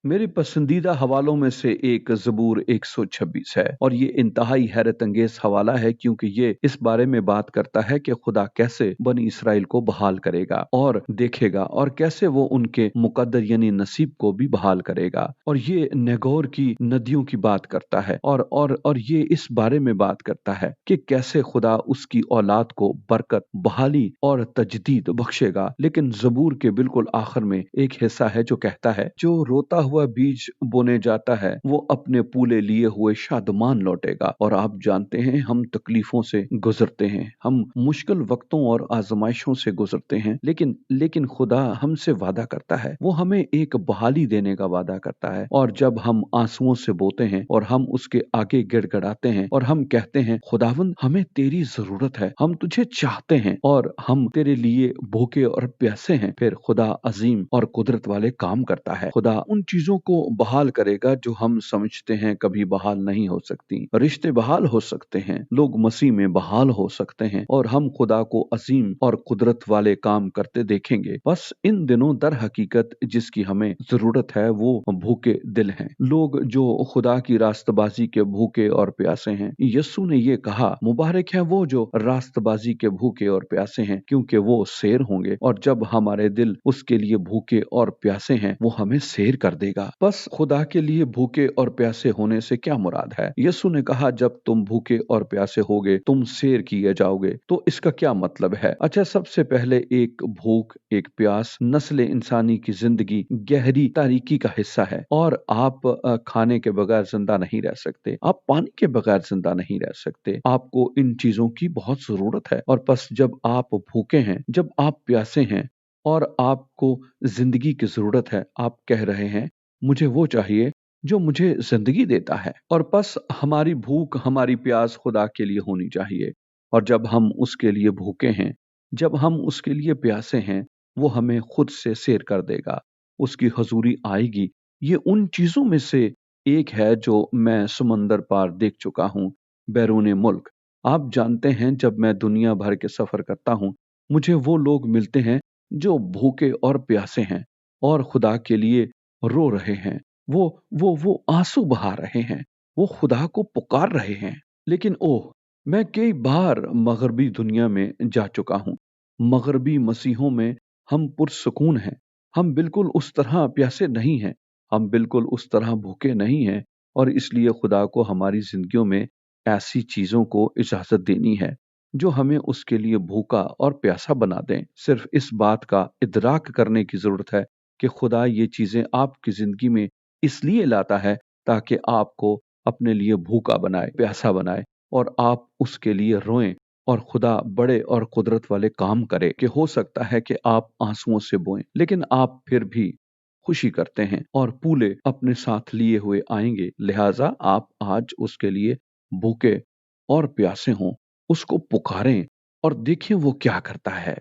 मेरे पसंदीदा हवालों में से एक ज़बूर 126 है और ये इंतहाई हैरत अंगेज हवाला है क्योंकि ये इस बारे में बात करता है कि खुदा कैसे बनी इसराइल को बहाल करेगा और देखेगा और कैसे वो उनके मुकद्दर यानी नसीब को भी बहाल करेगा। और ये नेगोर की नदियों की बात करता है और ये इस बारे में बात करता है कि कैसे खुदा उसकी औलाद को बरकत, बहाली और तजदीद बख्शेगा। लेकिन ज़बूर के बिल्कुल आखिर में एक हिस्सा है जो कहता है, जो रोता हुआ बीज बोने जाता है वो अपने पूले लिए हुए शादमान लौटेगा। और आप जानते हैं हम तकलीफों से गुजरते हैं, हम मुश्किल वक्तों और आजमाइशों से गुजरते हैं, लेकिन खुदा हमसे वादा करता है, वो हमें एक बहाली देने का वादा करता है। और जब हम आंसुओं से बोते हैं और हम उसके आगे गिड़गिड़ाते हैं और हम कहते हैं खुदावंद हमें तेरी जरूरत है, हम तुझे चाहते हैं और हम तेरे लिए भूखे और प्यासे हैं, फिर खुदा अजीम और कुदरत वाले काम करता है। खुदा उन चीजों को बहाल करेगा जो हम समझते हैं कभी बहाल नहीं हो सकती। रिश्ते बहाल हो सकते हैं, लोग मसीह में बहाल हो सकते हैं और हम खुदा को अजीम और कुदरत वाले काम करते देखेंगे। बस इन दिनों दर हकीकत जिसकी हमें जरूरत है वो भूखे दिल हैं, लोग जो खुदा की रास्तबाजी के भूखे और प्यासे हैं। यस्सु ने ये कहा, मुबारक है वो जो रास्तबाजी के भूखे और प्यासे हैं क्योंकि वो शेर होंगे। और जब हमारे दिल उसके लिए भूखे और प्यासे हैं वो हमें शेर कर देगा। बस खुदा के लिए भूखे और प्यासे होने से क्या मुराद है? यीशु ने कहा, जब तुम भूखे और प्यासे होगे तुम शेर किए जाओगे। तो इसका क्या मतलब है? अच्छा, सबसे पहले एक भूख, एक प्यास नस्ल इंसानी की जिंदगी गहरी तारीकी का हिस्सा है और आप खाने के बगैर जिंदा नहीं रह सकते, आप पानी के बगैर जिंदा नहीं रह सकते, आपको इन चीजों की बहुत जरूरत है। और बस जब आप भूखे हैं, जब आप प्यासे हैं और आपको जिंदगी की जरूरत है, आप कह रहे हैं मुझे वो चाहिए जो मुझे जिंदगी देता है। और बस हमारी भूख, हमारी प्यास खुदा के लिए होनी चाहिए। और जब हम उसके लिए भूखे हैं, जब हम उसके लिए प्यासे हैं, वो हमें खुद से सैर कर देगा, उसकी हजूरी आएगी। ये उन चीजों में से एक है जो मैं समंदर पार देख चुका हूँ, बैरूने मुल्क। आप जानते हैं जब मैं दुनिया भर के सफर करता हूँ, मुझे वो लोग मिलते हैं जो भूखे और प्यासे हैं और खुदा के लिए रो रहे हैं, वो आंसू बहा रहे हैं, वो खुदा को पुकार रहे हैं। लेकिन ओह, मैं कई बार मगरबी दुनिया में जा चुका हूँ, मगरबी मसीहों में हम पुरसुकून हैं, हम बिल्कुल उस तरह प्यासे नहीं हैं, हम बिल्कुल उस तरह भूखे नहीं हैं। और इसलिए खुदा को हमारी जिंदगियों में ऐसी चीजों को इजाजत देनी है जो हमें उसके लिए भूखा और प्यासा बना दें। सिर्फ इस बात का इदराक करने की जरूरत है कि खुदा ये चीजें आपकी जिंदगी में इसलिए लाता है ताकि आपको अपने लिए भूखा बनाए, प्यासा बनाए और आप उसके लिए रोएं और खुदा बड़े और कुदरत वाले काम करे। कि हो सकता है कि आप आंसुओं से बोएं लेकिन आप फिर भी खुशी करते हैं और पूले अपने साथ लिए हुए आएंगे। लिहाजा आप आज उसके लिए भूखे और प्यासे हों, उसको पुकारें और देखें वो क्या करता है।